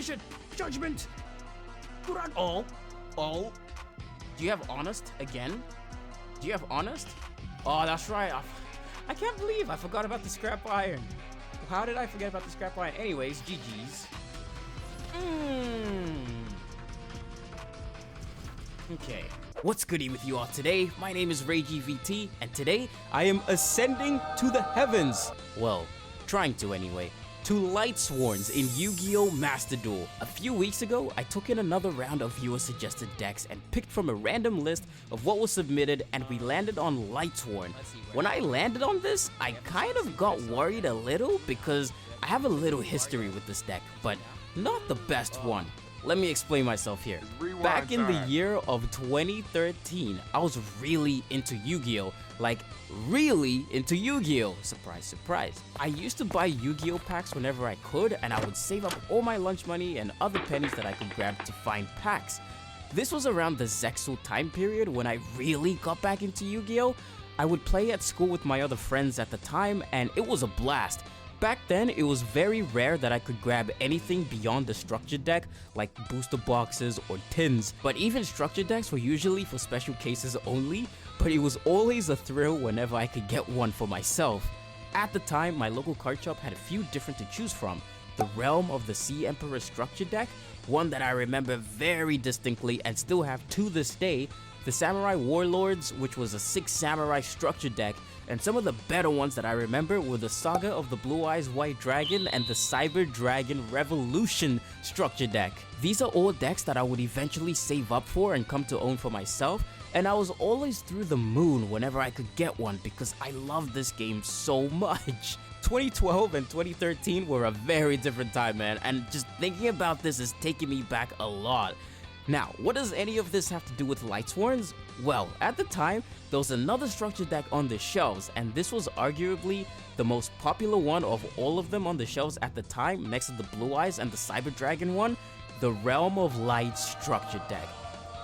Finish it! Judgment! Oh. Do you have Honest again? Do you have Honest? Oh, that's right. I can't believe I forgot about the Scrap Iron. How did I forget about the Scrap Iron? Anyways, GG's. Okay. What's goody with you all today? My name is RayGVT, and today I am ascending to the heavens. Well, trying to anyway. To Lightsworns in Yu-Gi-Oh! Master Duel. A few weeks ago, I took in another round of viewer suggested decks and picked from a random list of what was submitted, and we landed on Lightsworn. When I landed on this, I kind of got worried a little because I have a little history with this deck, but not the best one. Let me explain myself here. Back in the year of 2013, I was really into Yu-Gi-Oh! Like, really into Yu-Gi-Oh! Surprise, surprise. I used to buy Yu-Gi-Oh! Packs whenever I could, and I would save up all my lunch money and other pennies that I could grab to find packs. This was around the Zexal time period when I really got back into Yu-Gi-Oh! I would play at school with my other friends at the time, and it was a blast. Back then, it was very rare that I could grab anything beyond the structured deck, like booster boxes or tins. But even structured decks were usually for special cases only, but it was always a thrill whenever I could get one for myself. At the time, my local card shop had a few different to choose from. The Realm of the Sea Emperor structure deck, one that I remember very distinctly and still have to this day, the Samurai Warlords, which was a 6 samurai structure deck, and some of the better ones that I remember were the Saga of the Blue Eyes White Dragon and the Cyber Dragon Revolution structure deck. These are all decks that I would eventually save up for and come to own for myself, and I was always through the moon whenever I could get one because I love this game so much. 2012 and 2013 were a very different time, man, and just thinking about this is taking me back a lot. Now, what does any of this have to do with Lightsworns? Well, at the time, there was another structure deck on the shelves, and this was arguably the most popular one of all of them on the shelves at the time, next to the Blue Eyes and the Cyber Dragon one, the Realm of Light structure deck.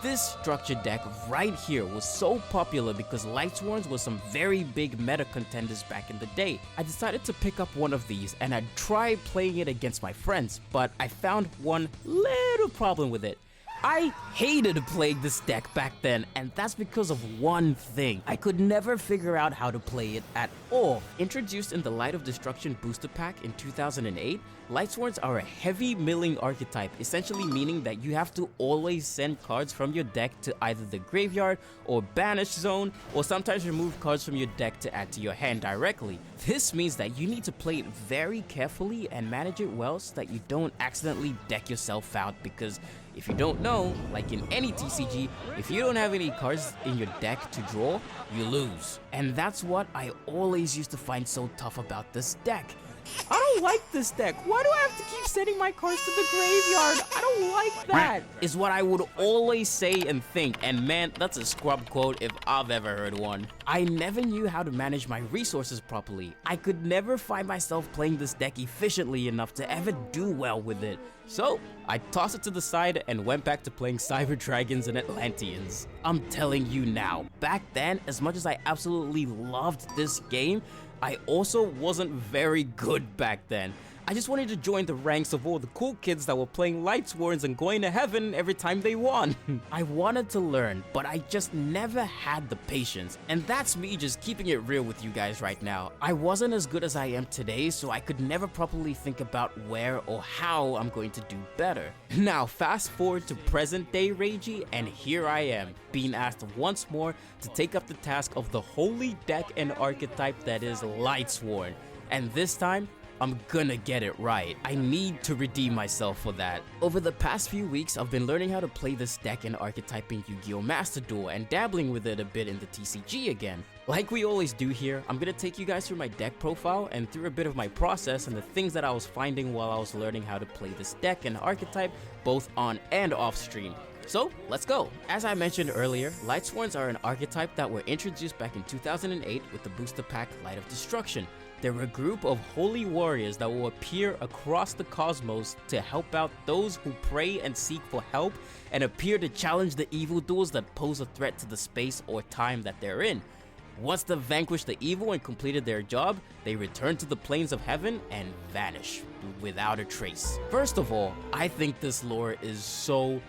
This structure deck right here was so popular because Lightsworns was some very big meta contenders back in the day. I decided to pick up one of these and I'd try playing it against my friends, but I found one little problem with it. I hated playing this deck back then, and that's because of one thing. I could never figure out how to play it at all. Introduced in the Light of Destruction booster pack in 2008, Lightsworns are a heavy milling archetype, essentially meaning that you have to always send cards from your deck to either the graveyard or banish zone, or sometimes remove cards from your deck to add to your hand directly. This means that you need to play it very carefully and manage it well so that you don't accidentally deck yourself out, because if you don't know, like in any TCG, if you don't have any cards in your deck to draw, you lose. And that's what I always used to find so tough about this deck. I don't like this deck. Why do I have to keep sending my cards to the graveyard? I don't like that, is what I would always say and think, and man, that's a scrub quote if I've ever heard one. I never knew how to manage my resources properly. I could never find myself playing this deck efficiently enough to ever do well with it. So, I tossed it to the side and went back to playing Cyber Dragons and Atlanteans. I'm telling you now, back then, as much as I absolutely loved this game, I also wasn't very good back then. I just wanted to join the ranks of all the cool kids that were playing Lightsworns and going to heaven every time they won. I wanted to learn, but I just never had the patience. And that's me just keeping it real with you guys right now. I wasn't as good as I am today, so I could never properly think about where or how I'm going to do better. Now, fast forward to present day Reiji, and here I am, being asked once more to take up the task of the holy deck and archetype that is Lightsworn. And this time, I'm gonna get it right. I need to redeem myself for that. Over the past few weeks, I've been learning how to play this deck and archetype in Yu-Gi-Oh! Master Duel and dabbling with it a bit in the TCG again. Like we always do here, I'm gonna take you guys through my deck profile and through a bit of my process and the things that I was finding while I was learning how to play this deck and archetype both on and off stream. So, let's go! As I mentioned earlier, Lightsworns are an archetype that were introduced back in 2008 with the booster pack Light of Destruction. They're a group of holy warriors that will appear across the cosmos to help out those who pray and seek for help and appear to challenge the evildoers that pose a threat to the space or time that they're in. Once they've vanquished the evil and completed their job, they return to the plains of heaven and vanish without a trace. First of all, I think this lore is so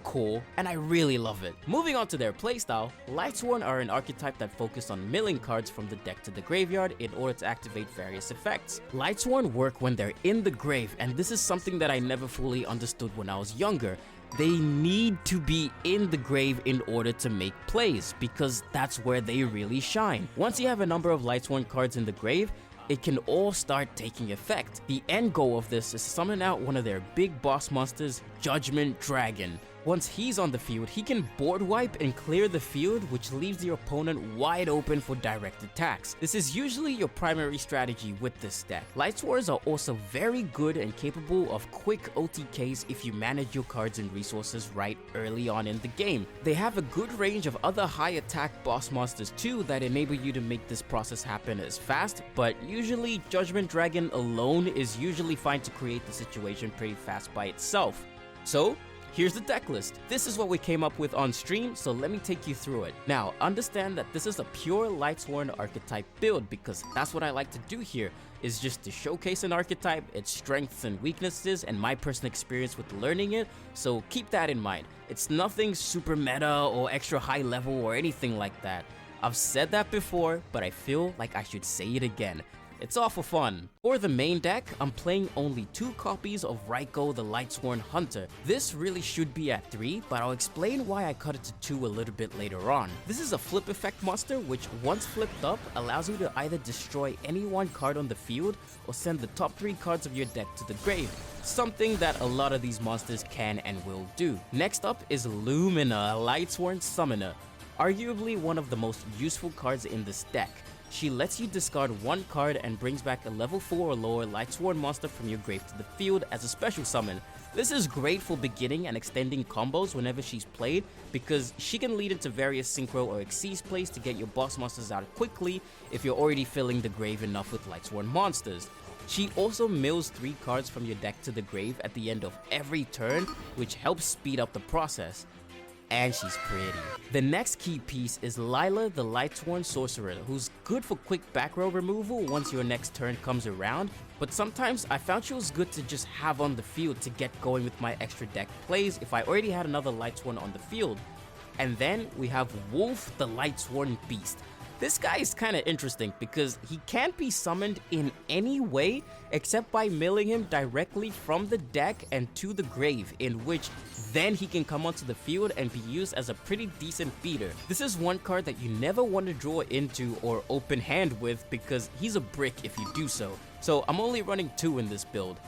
cool, and I really love it. Moving on to their playstyle, Lightsworn are an archetype that focus on milling cards from the deck to the graveyard in order to activate various effects. Lightsworn work when they're in the grave, and this is something that I never fully understood when I was younger. They need to be in the grave in order to make plays, because that's where they really shine. Once you have a number of Lightsworn cards in the grave, it can all start taking effect. The end goal of this is to summon out one of their big boss monsters, Judgement Dragon. Once he's on the field, he can board wipe and clear the field, which leaves your opponent wide open for direct attacks. This is usually your primary strategy with this deck. Lightsworns are also very good and capable of quick OTKs if you manage your cards and resources right early on in the game. They have a good range of other high attack boss monsters too that enable you to make this process happen as fast, but usually Judgement Dragon alone is usually fine to create the situation pretty fast by itself. So, here's the deck list. This is what we came up with on stream, so let me take you through it. Now, understand that this is a pure Lightsworn archetype build, because that's what I like to do here, is just to showcase an archetype, its strengths and weaknesses, and my personal experience with learning it, so keep that in mind. It's nothing super meta or extra high level or anything like that. I've said that before, but I feel like I should say it again. It's all for fun. For the main deck, I'm playing only 2 copies of Raiko the Lightsworn Hunter. This really should be at 3, but I'll explain why I cut it to 2 a little bit later on. This is a flip effect monster which, once flipped up, allows you to either destroy any one card on the field or send the top 3 cards of your deck to the grave, something that a lot of these monsters can and will do. Next up is Lumina, a Lightsworn Summoner, arguably one of the most useful cards in this deck. She lets you discard 1 card and brings back a level 4 or lower Lightsworn monster from your grave to the field as a special summon. This is great for beginning and extending combos whenever she's played, because she can lead into various synchro or exceed plays to get your boss monsters out quickly if you're already filling the grave enough with Lightsworn monsters. She also mills 3 cards from your deck to the grave at the end of every turn, which helps speed up the process. And she's pretty. The next key piece is Lila the Lightsworn Sorcerer, who's good for quick back row removal once your next turn comes around, but sometimes I found she was good to just have on the field to get going with my extra deck plays if I already had another Lightsworn on the field. And then we have Wolf the Lightsworn Beast. This guy is kind of interesting because he can't be summoned in any way except by milling him directly from the deck and to the grave, in which then he can come onto the field and be used as a pretty decent feeder. This is one card that you never want to draw into or open hand with because he's a brick if you do so. So I'm only running 2 in this build.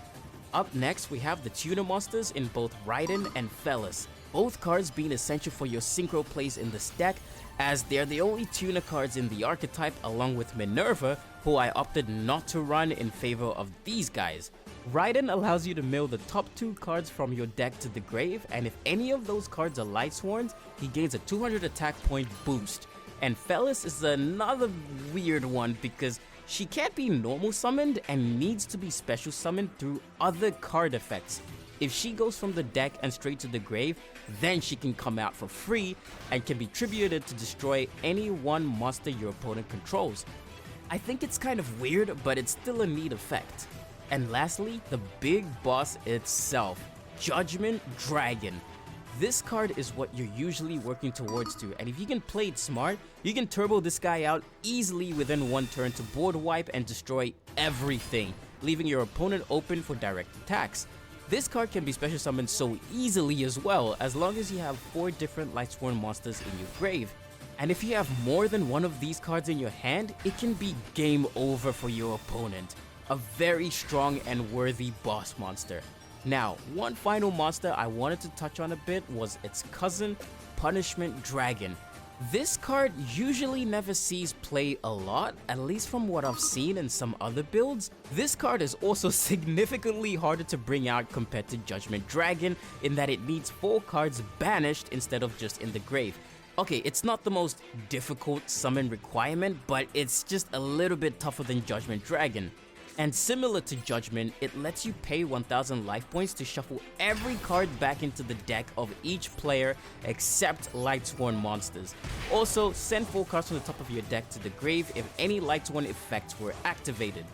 Up next, we have the Tuner monsters in both Raiden and Fellas, both cards being essential for your synchro plays in this deck, as they're the only tuner cards in the archetype along with Minerva, who I opted not to run in favor of these guys. Raiden allows you to mill the top 2 cards from your deck to the grave, and if any of those cards are Lightsworns, he gains a 200 attack point boost. And Fellas is another weird one because she can't be normal summoned and needs to be special summoned through other card effects. If she goes from the deck and straight to the grave, then she can come out for free and can be tributed to destroy any one monster your opponent controls. I think it's kind of weird, but it's still a neat effect. And lastly, the big boss itself, Judgement Dragon. This card is what you're usually working towards to, and if you can play it smart, you can turbo this guy out easily within 1 turn to board wipe and destroy everything, leaving your opponent open for direct attacks. This card can be special summoned so easily as well, as long as you have 4 different Lightsworn monsters in your grave. And if you have more than one of these cards in your hand, it can be game over for your opponent. A very strong and worthy boss monster. Now, one final monster I wanted to touch on a bit was its cousin, Punishment Dragon. This card usually never sees play a lot, at least from what I've seen in some other builds. This card is also significantly harder to bring out compared to Judgement Dragon, in that it needs 4 cards banished instead of just in the grave. Okay, it's not the most difficult summon requirement, but it's just a little bit tougher than Judgement Dragon. And similar to Judgment, it lets you pay 1000 life points to shuffle every card back into the deck of each player except Lightsworn monsters. Also, send 4 cards from the top of your deck to the grave if any Lightsworn effects were activated.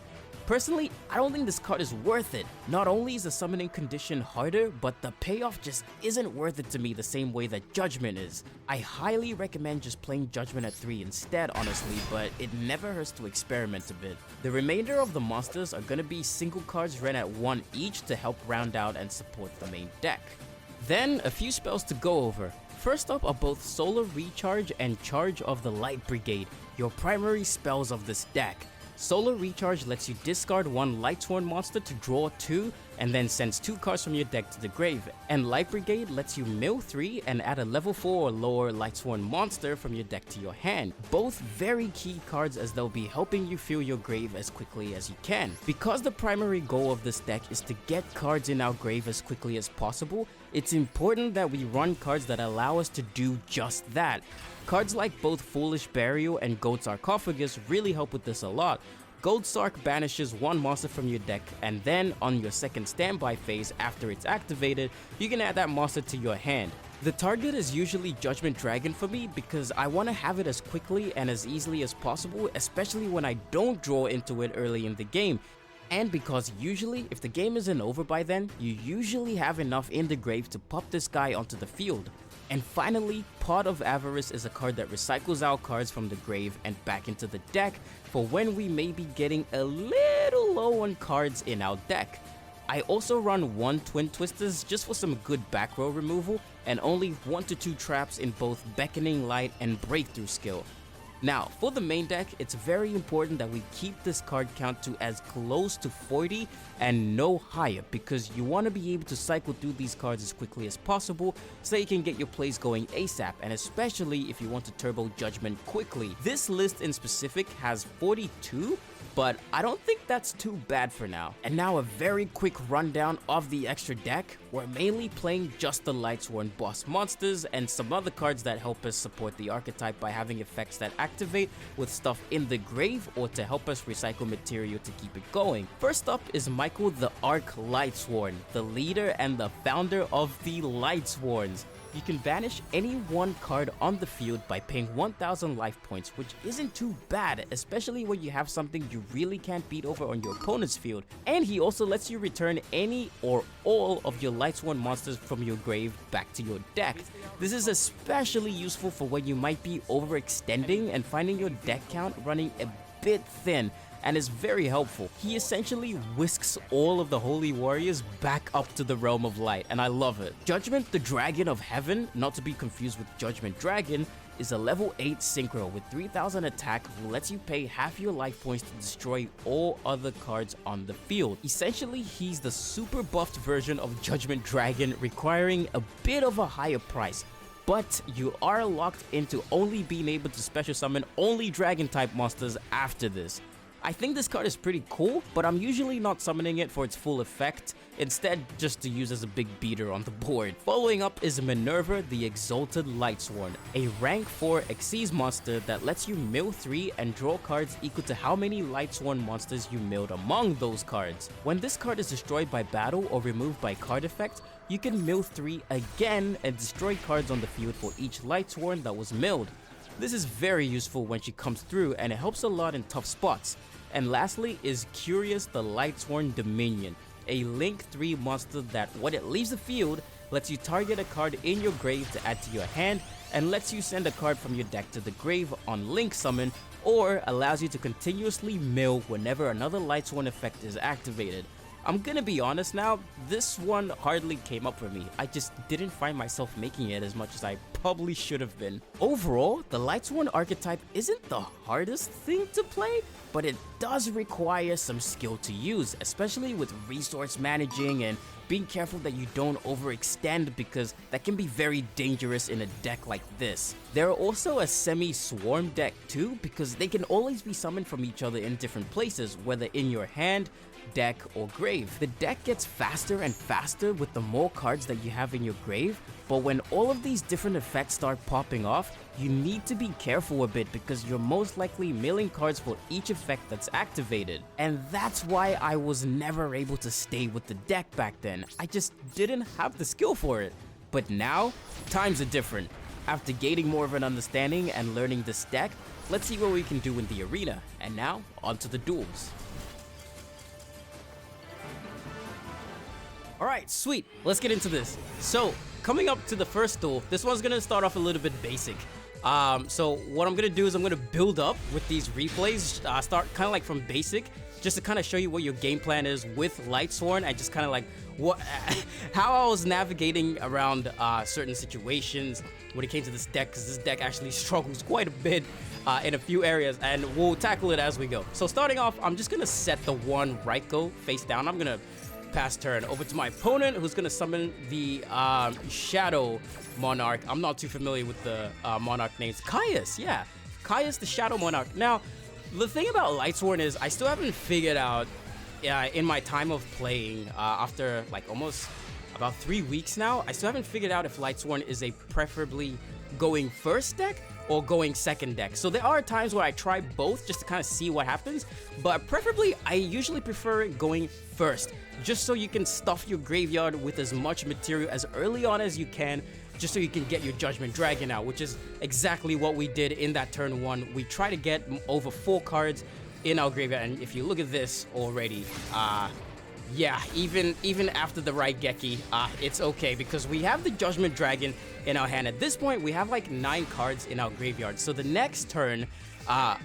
Personally, I don't think this card is worth it. Not only is the summoning condition harder, but the payoff just isn't worth it to me the same way that Judgment is. I highly recommend just playing Judgment at 3 instead, honestly, but it never hurts to experiment a bit. The remainder of the monsters are gonna be single cards ran at 1 each to help round out and support the main deck. Then, a few spells to go over. First up are both Solar Recharge and Charge of the Light Brigade, your primary spells of this deck. Solar Recharge lets you discard 1 Lightsworn monster to draw 2 and then sends 2 cards from your deck to the grave, and Light Brigade lets you mill 3 and add a level 4 or lower Lightsworn monster from your deck to your hand. Both very key cards as they'll be helping you fill your grave as quickly as you can. Because the primary goal of this deck is to get cards in our grave as quickly as possible, it's important that we run cards that allow us to do just that. Cards like both Foolish Burial and Goat Sarcophagus really help with this a lot. Goat Sark banishes 1 monster from your deck, and then on your second standby phase after it's activated, you can add that monster to your hand. The target is usually Judgement Dragon for me because I want to have it as quickly and as easily as possible, especially when I don't draw into it early in the game. And because usually, if the game isn't over by then, you usually have enough in the grave to pop this guy onto the field. And finally, Pot of Avarice is a card that recycles our cards from the grave and back into the deck for when we may be getting a little low on cards in our deck. I also run 1 Twin Twisters just for some good back row removal and only 1 to 2 traps in both Beckoning Light and Breakthrough skill. Now, for the main deck, it's very important that we keep this card count to as close to 40 and no higher because you want to be able to cycle through these cards as quickly as possible so you can get your plays going ASAP, and especially if you want to turbo Judgment quickly. This list in specific has 42, but I don't think that's too bad for now. And now a very quick rundown of the extra deck. We're mainly playing just the Lightsworn boss monsters and some other cards that help us support the archetype by having effects that activate with stuff in the grave or to help us recycle material to keep it going. First up is Michael the Arc Lightsworn, the leader and the founder of the Lightsworns. You can banish any 1 card on the field by paying 1000 life points, which isn't too bad, especially when you have something you really can't beat over on your opponent's field. And he also lets you return any or all of your Lightsworn monsters from your grave back to your deck. This is especially useful for when you might be overextending and finding your deck count running a bit thin, and is very helpful. He essentially whisks all of the Holy Warriors back up to the Realm of Light, and I love it. Judgement the Dragon of Heaven, not to be confused with Judgement Dragon, is a level 8 synchro with 3000 attack who lets you pay half your life points to destroy all other cards on the field. Essentially, he's the super buffed version of Judgement Dragon, requiring a bit of a higher price. But you are locked into only being able to special summon only dragon type monsters after this. I think this card is pretty cool, but I'm usually not summoning it for its full effect, instead just to use as a big beater on the board. Following up is Minerva the Exalted Lightsworn, a rank 4 Xyz monster that lets you mill 3 and draw cards equal to how many Lightsworn monsters you milled among those cards. When this card is destroyed by battle or removed by card effect, you can mill 3 again and destroy cards on the field for each Lightsworn that was milled. This is very useful when she comes through, and it helps a lot in tough spots. And lastly is Curious the Lightsworn Dominion, a Link 3 monster that when it leaves the field, lets you target a card in your grave to add to your hand, and lets you send a card from your deck to the grave on Link Summon, or allows you to continuously mill whenever another Lightsworn effect is activated. I'm gonna be honest now, this one hardly came up for me. I just didn't find myself making it as much as I probably should have been. Overall, the Lightsworn archetype isn't the hardest thing to play, but it does require some skill to use, especially with resource managing and being careful that you don't overextend, because that can be very dangerous in a deck like this. There are also a semi-swarm deck too, because they can always be summoned from each other in different places, whether in your hand, deck, or grave. The deck gets faster and faster with the more cards that you have in your grave, but when all of these different effects start popping off, you need to be careful a bit because you're most likely milling cards for each effect that's activated. And that's why I was never able to stay with the deck back then. I just didn't have the skill for it. But now, times are different. After gaining more of an understanding and learning this deck, let's see what we can do in the arena. And now, onto the duels. Alright, sweet. Let's get into this. So, coming up to the first duel, this one's gonna start off a little bit basic. So what I'm gonna do is I'm gonna build up with these replays, start kind of like from basic, just to kind of show you what your game plan is with Lightsworn and just kind of like how I was navigating around certain situations when it came to this deck, because this deck actually struggles quite a bit in a few areas, and we'll tackle it as we go. So starting off, I'm just gonna set the one Raiko face down. I'm gonna pass turn over to my opponent, who's gonna summon the Shadow Monarch. I'm not too familiar with the Monarch names. Caius, yeah. Caius the Shadow Monarch. Now, the thing about Lightsworn is I still haven't figured out in my time of playing, after like almost about 3 weeks now, I still haven't figured out if Lightsworn is a preferably going first deck or going second deck. So there are times where I try both just to kind of see what happens, but preferably I usually prefer it going first, just so you can stuff your graveyard with as much material as early on as you can, just so you can get your Judgement Dragon out, which is exactly what we did in that turn 1. We try to get over 4 cards in our graveyard, and if you look at this already, yeah, even after the Raigeki, it's okay because we have the Judgement Dragon in our hand. At this point, we have like 9 cards in our graveyard. So the next turn, I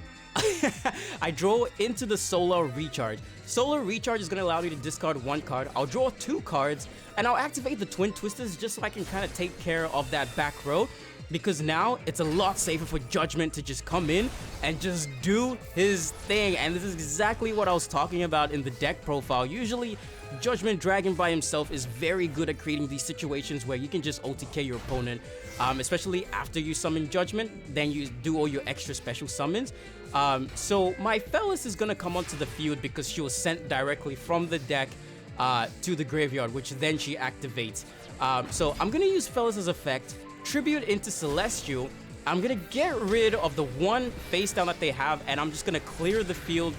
draw into the Solar Recharge. Solar Recharge is going to allow me to discard 1 card. I'll draw 2 cards, and I'll activate the Twin Twisters just so I can kind of take care of that back row. Because now it's a lot safer for Judgment to just come in and just do his thing. And this is exactly what I was talking about in the deck profile. Usually, Judgement Dragon by himself is very good at creating these situations where you can just OTK your opponent, especially after you summon Judgment, then you do all your extra special summons. So my Fellas is gonna come onto the field because she was sent directly from the deck to the graveyard, which then she activates. So I'm gonna use Fellas as effect, Tribute into Celestial. I'm gonna get rid of the one face down that they have, and I'm just gonna clear the field.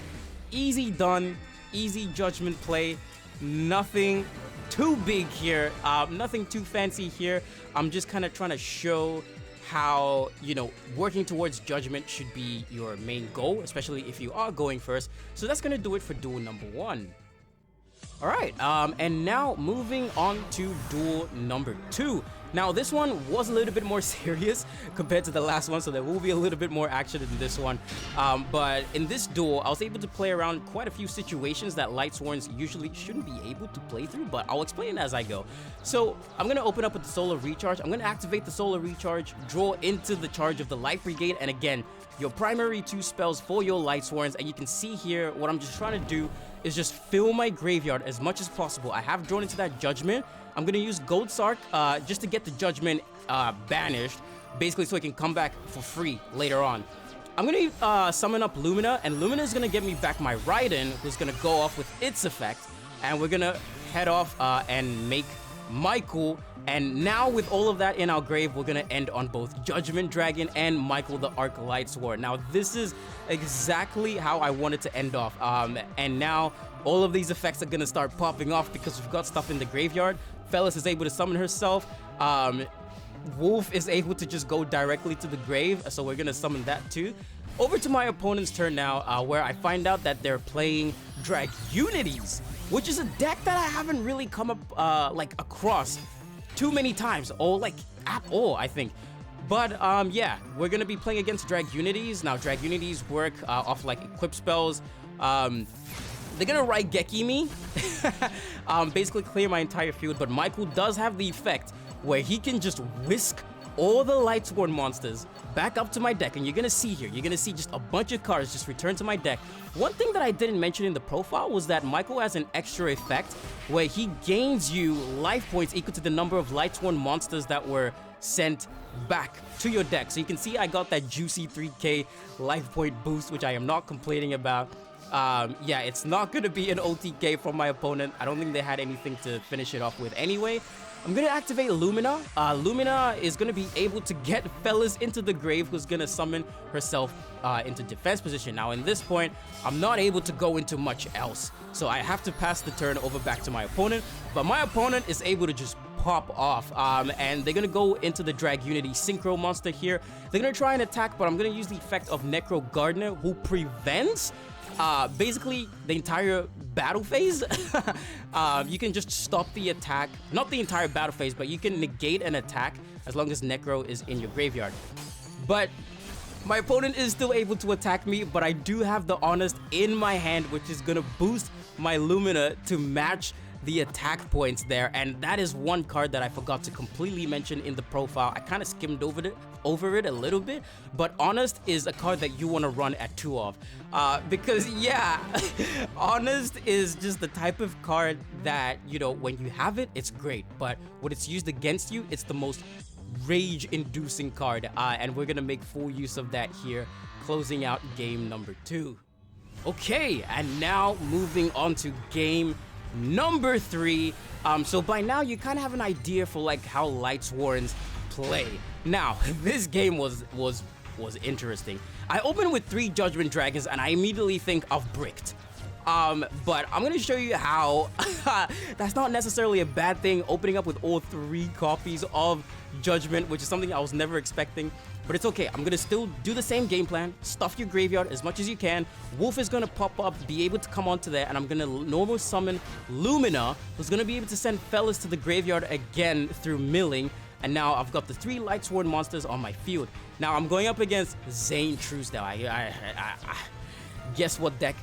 Easy done, easy Judgment play. Nothing too big here, nothing too fancy here. I'm just kind of trying to show how, you know, working towards Judgment should be your main goal, especially if you are going first. So that's gonna do it for duel number 1. Alright, and now moving on to duel number 2. Now, this one was a little bit more serious compared to the last one, so there will be a little bit more action in this one. But in this duel, I was able to play around quite a few situations that Lightsworns usually shouldn't be able to play through, but I'll explain as I go. So, I'm going to open up with the Solar Recharge. I'm going to activate the Solar Recharge, draw into the charge of the Life Brigade, and again, your primary 2 spells for your Lightsworns. And you can see here, what I'm just trying to do is just fill my graveyard as much as possible. I have drawn into that Judgment. I'm going to use Gold Sark just to get the Judgment banished, basically so it can come back for free later on. I'm going to summon up Lumina, and Lumina is going to get me back my Raiden, who's going to go off with its effect, and we're going to head off and make Michael. And now with all of that in our grave, we're going to end on both Judgement Dragon and Michael the Arc Lightsworn. Now, this is exactly how I wanted to end off. And now all of these effects are going to start popping off because we've got stuff in the graveyard. Fellas is able to summon herself. Wolf is able to just go directly to the grave, so we're going to summon that too. Over to my opponent's turn now, where I find out that they're playing Dragunities, which is a deck that I haven't really come up like across too many times, or like at all, I think. But yeah, we're gonna be playing against Dragunities. Now, Dragunities work off like equip spells. They're gonna Raigeki me, basically clear my entire field. But Michael does have the effect where he can just whisk all the Lightsworn monsters back up to my deck, and you're gonna see here, you're gonna see just a bunch of cards just return to my deck. One thing that I didn't mention in the profile was that Michael has an extra effect where he gains you life points equal to the number of Lightsworn monsters that were sent back to your deck. So you can see I got that juicy 3k life point boost, which I am not complaining about. Yeah, it's not gonna be an OTK from my opponent. I don't think they had anything to finish it off with anyway. I'm gonna activate Lumina. Lumina is gonna be able to get Fellas into the grave, who's gonna summon herself into defense position. Now, in this point, I'm not able to go into much else, so I have to pass the turn over back to my opponent. But my opponent is able to just pop off, and they're gonna go into the Drag Unity Synchro monster here. They're gonna try and attack, but I'm gonna use the effect of Necro Gardener, who prevents basically the entire battle phase. You can just stop the attack, not the entire battle phase, but you can negate an attack as long as Necro is in your graveyard. But my opponent is still able to attack me, but I do have the Honest in my hand, which is gonna boost my Lumina to match the attack points there. And that is one card that I forgot to completely mention in the profile. I kind of skimmed over it a little bit, but Honest is a card that you want to run at 2 of, because yeah, Honest is just the type of card that, you know, when you have it, it's great, but when it's used against you, it's the most rage-inducing card, and we're gonna make full use of that here, closing out game number 2. Okay, and now moving on to game number 3. So by now you kind of have an idea for like how Lightsworns play. Now, this game was interesting. I opened with 3 Judgement Dragons and I immediately think of Bricked. But I'm gonna show you how that's not necessarily a bad thing, opening up with all 3 copies of Judgment, which is something I was never expecting. But it's okay, I'm gonna still do the same game plan, stuff your graveyard as much as you can. Wolf is gonna pop up, be able to come onto there, and I'm gonna normal summon Lumina, who's gonna be able to send Fellas to the graveyard again through milling. And now I've got the 3 Lightsworn monsters on my field. Now I'm going up against Zane Truesdale. Guess what deck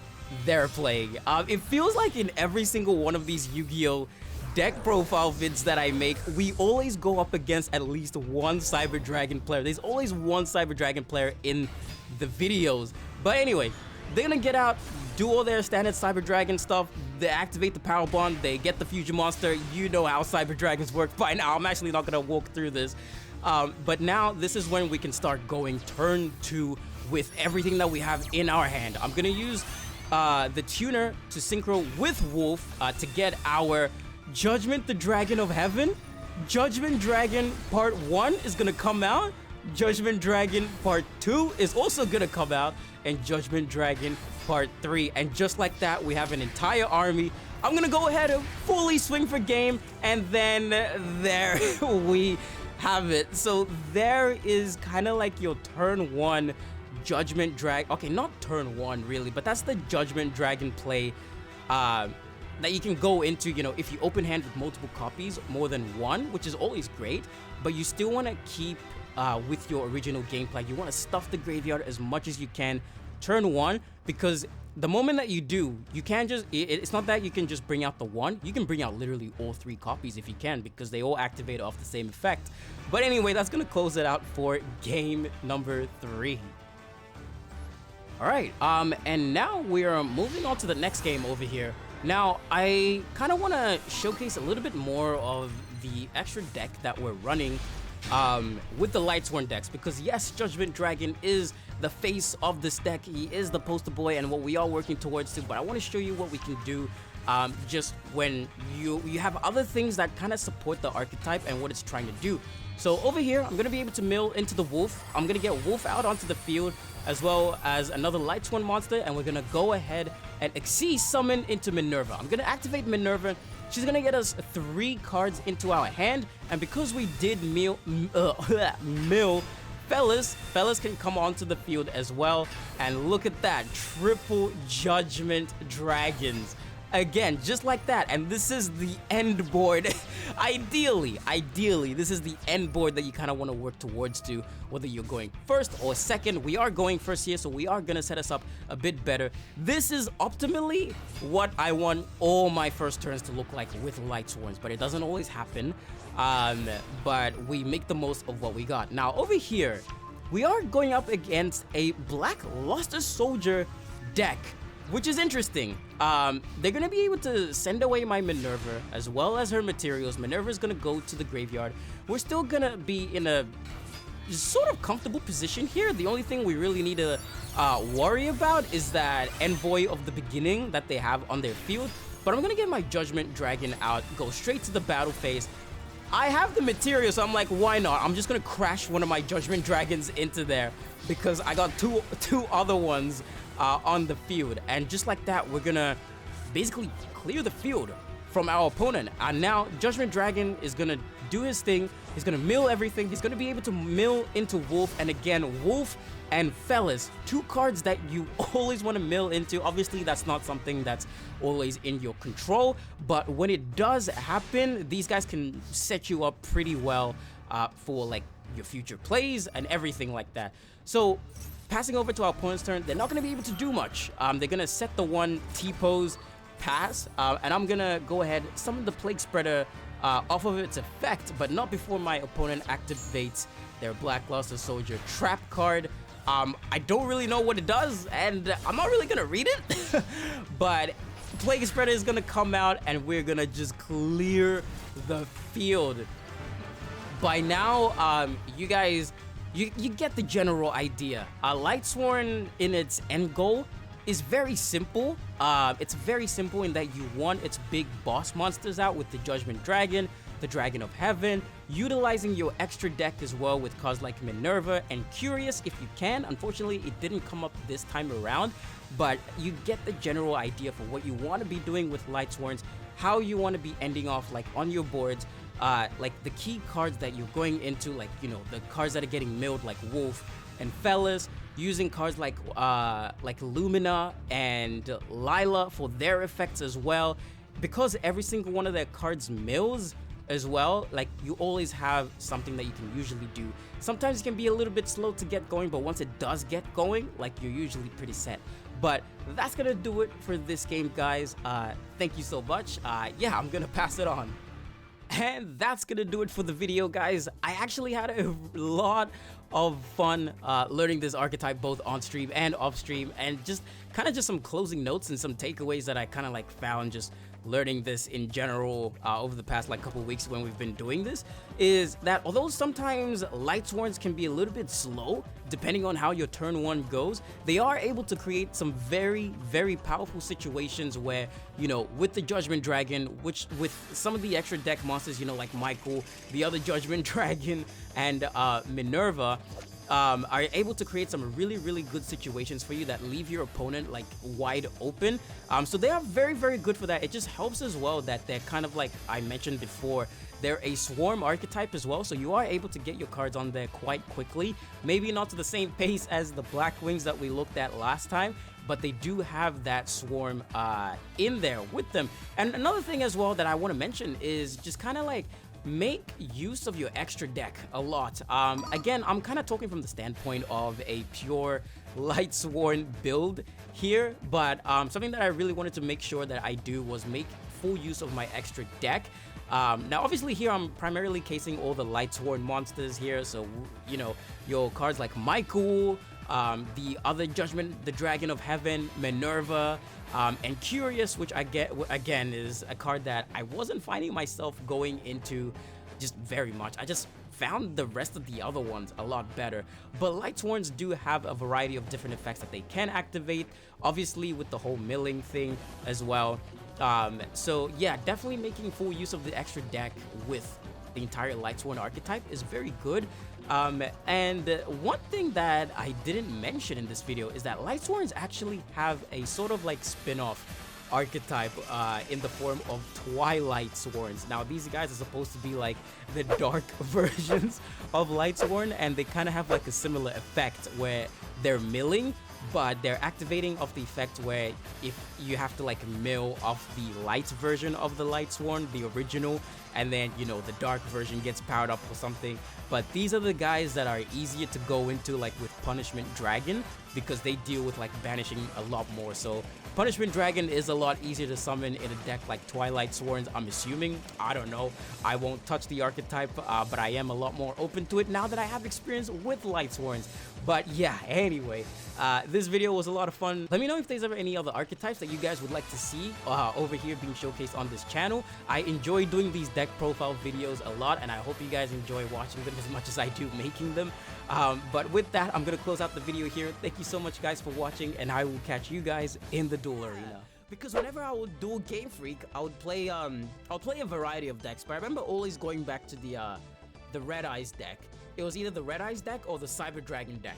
they're playing? It feels like in every single one of these Yu-Gi-Oh! Deck profile vids that I make, we always go up against at least one Cyber Dragon player. There's always one Cyber Dragon player in the videos. But anyway, they're gonna get out, do all their standard Cyber Dragon stuff. They activate the Power Bond, they get the Fusion Monster. You know how Cyber Dragons work by now. I'm actually not gonna walk through this. But now this is when we can start going turn 2 with everything that we have in our hand. I'm gonna use the tuner to synchro with Wolf to get our Judgment the Dragon of Heaven. Judgment Dragon Part 1 is gonna come out. Judgment Dragon Part 2 is also gonna come out. And Judgment Dragon Part 3. And just like that, we have an entire army. I'm gonna go ahead and fully swing for game. And then there we have it. So there is kind of like your turn 1 Judgment Dragon. Okay, not turn 1 really, but that's the Judgment Dragon play that you can go into, you know, if you open hand with multiple copies, more than 1, which is always great, but you still want to keep with your original game plan. You want to stuff the graveyard as much as you can turn 1, because the moment that you do, you can't just, it's not that you can just bring out the 1, you can bring out literally all 3 copies if you can, because they all activate off the same effect. But anyway, that's going to close it out for game number 3. Alright, and now we're moving on to the next game over here. Now, I kind of want to showcase a little bit more of the extra deck that we're running with the Lightsworn decks, because yes, Judgment Dragon is the face of this deck, he is the poster boy and what we are working towards too, but I want to show you what we can do just when you have other things that kind of support the archetype and what it's trying to do. So over here, I'm going to be able to mill into the Wolf. I'm going to get Wolf out onto the field, as well as another Lightsworn monster, and we're going to go ahead and Xyz summon into Minerva. I'm going to activate Minerva. She's going to get us 3 cards into our hand, and because we did mill Fellas can come onto the field as well, and look at that, triple Judgment Dragons. Again, just like that, and this is the end board. Ideally, this is the end board that you kind of want to work towards to, whether you're going first or second. We are going first here, so we are going to set us up a bit better. This is optimally what I want all my first turns to look like with Lightsworns, but it doesn't always happen. But we make the most of what we got. Now, over here, we are going up against a Black Luster Soldier deck, which is interesting. They're gonna be able to send away my Minerva as well as her materials. Minerva is gonna go to the graveyard. We're still gonna be in a sort of comfortable position here. The only thing we really need to worry about is that Envoy of the Beginning that they have on their field. But I'm gonna get my Judgment Dragon out, go straight to the battle phase, I have the material, so I'm like, why not? I'm just gonna crash one of my Judgement Dragons into there because I got two other ones on the field. And just like that, we're gonna basically clear the field from our opponent. And now Judgement Dragon is gonna do his thing. He's gonna mill everything. He's gonna be able to mill into Wolf. And again, Wolf and Fellas, two cards that you always want to mill into. Obviously, that's not something that's always in your control, but when it does happen, these guys can set you up pretty well for like your future plays and everything like that. So passing over to our opponent's turn, they're not going to be able to do much. They're going to set the one T-pose pass, and I'm going to go ahead, summon the Plague Spreader off of its effect, but not before my opponent activates their Blackluster Soldier trap card. I don't really know what it does, and I'm not really gonna read it, but Plague Spreader is gonna come out, and we're gonna just clear the field. By now, you guys, you get the general idea. Lightsworn in its end goal is very simple. It's very simple in that you want its big boss monsters out with the Judgement Dragon, the Dragon of Heaven, utilizing your extra deck as well with cards like Minerva and Curious if you can. Unfortunately, it didn't come up this time around, but you get the general idea for what you want to be doing with Lightsworns, how you want to be ending off like on your boards, like the key cards that you're going into, like, you know, the cards that are getting milled like Wolf and Fellas, using cards like Lumina and Lila for their effects as well. Because every single one of their cards mills as well, like you always have something that you can usually do. Sometimes it can be a little bit slow to get going, but once it does get going, like you're usually pretty set. But that's gonna do it for this game, guys. Thank you so much. Yeah, I'm gonna pass it on. And that's gonna do it for the video, guys. I actually had a lot of fun learning this archetype both on stream and off stream, and just kind of just some closing notes and some takeaways that I kind of like found just learning this in general over the past like couple weeks when we've been doing this, is that although sometimes Lightsworns can be a little bit slow depending on how your turn one goes, they are able to create some very, very powerful situations where, you know, with the Judgement Dragon, which with some of the extra deck monsters, you know, like Michael, the other Judgement Dragon, and Minerva, are able to create some really, really good situations for you that leave your opponent like wide open. So they are very, very good for that. It just helps as well that they're kind of like I mentioned before, they're a swarm archetype as well, so you are able to get your cards on there quite quickly. Maybe not to the same pace as the Black Wings that we looked at last time, but they do have that swarm in there with them. And another thing as well that I want to mention is just kind of like make use of your extra deck a lot. Again, I'm kind of talking from the standpoint of a pure Lightsworn build here, but something that I really wanted to make sure that I do was make full use of my extra deck. Now obviously here I'm primarily casing all the Lightsworn monsters here, so you know, your cards like Michael, the other Judgment, the Dragon of Heaven, Minerva, and Curious, which I get again is a card that I wasn't finding myself going into just very much. I just found the rest of the other ones a lot better, but Lightsworns do have a variety of different effects that they can activate, obviously with the whole milling thing as well. So yeah, definitely making full use of the extra deck with the entire Lightsworn archetype is very good. And one thing that I didn't mention in this video is that Lightsworns actually have a sort of like spin-off archetype in the form of Twilight Sworns. Now these guys are supposed to be like the dark versions of Lightsworn, and they kind of have like a similar effect where they're milling, but they're activating off the effect where if you have to like mill off the light version of the Lightsworn, the original, and then, you know, the dark version gets powered up or something. But these are the guys that are easier to go into like with Punishment Dragon, because they deal with like banishing a lot more. So Punishment Dragon is a lot easier to summon in a deck like Twilight Sworns, I'm assuming. I don't know, I won't touch the archetype, but I am a lot more open to it now that I have experience with Lightsworns. But yeah, anyway, this video was a lot of fun. Let me know if there's ever any other archetypes that you guys would like to see over here being showcased on this channel. I enjoy doing these deck profile videos a lot, and I hope you guys enjoy watching them as much as I do making them. But with that, I'm gonna close out the video here. Thank you so much guys for watching, and I will catch you guys in the duel arena. because whenever I would do Game Freak, I would play I'll play a variety of decks, but I remember always going back to the Red Eyes deck. It was either the Red Eyes deck or the Cyber Dragon deck.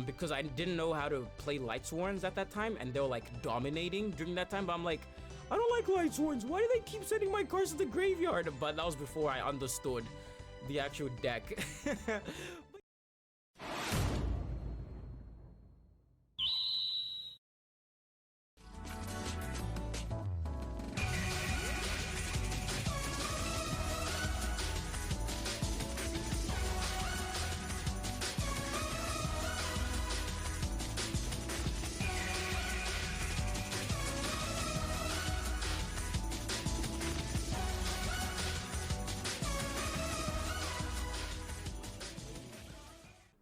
Because I didn't know how to play Lightsworns at that time, and they were like dominating during that time, but I'm like, I don't like Lightsworns, why do they keep sending my cards to the graveyard? But that was before I understood the actual deck.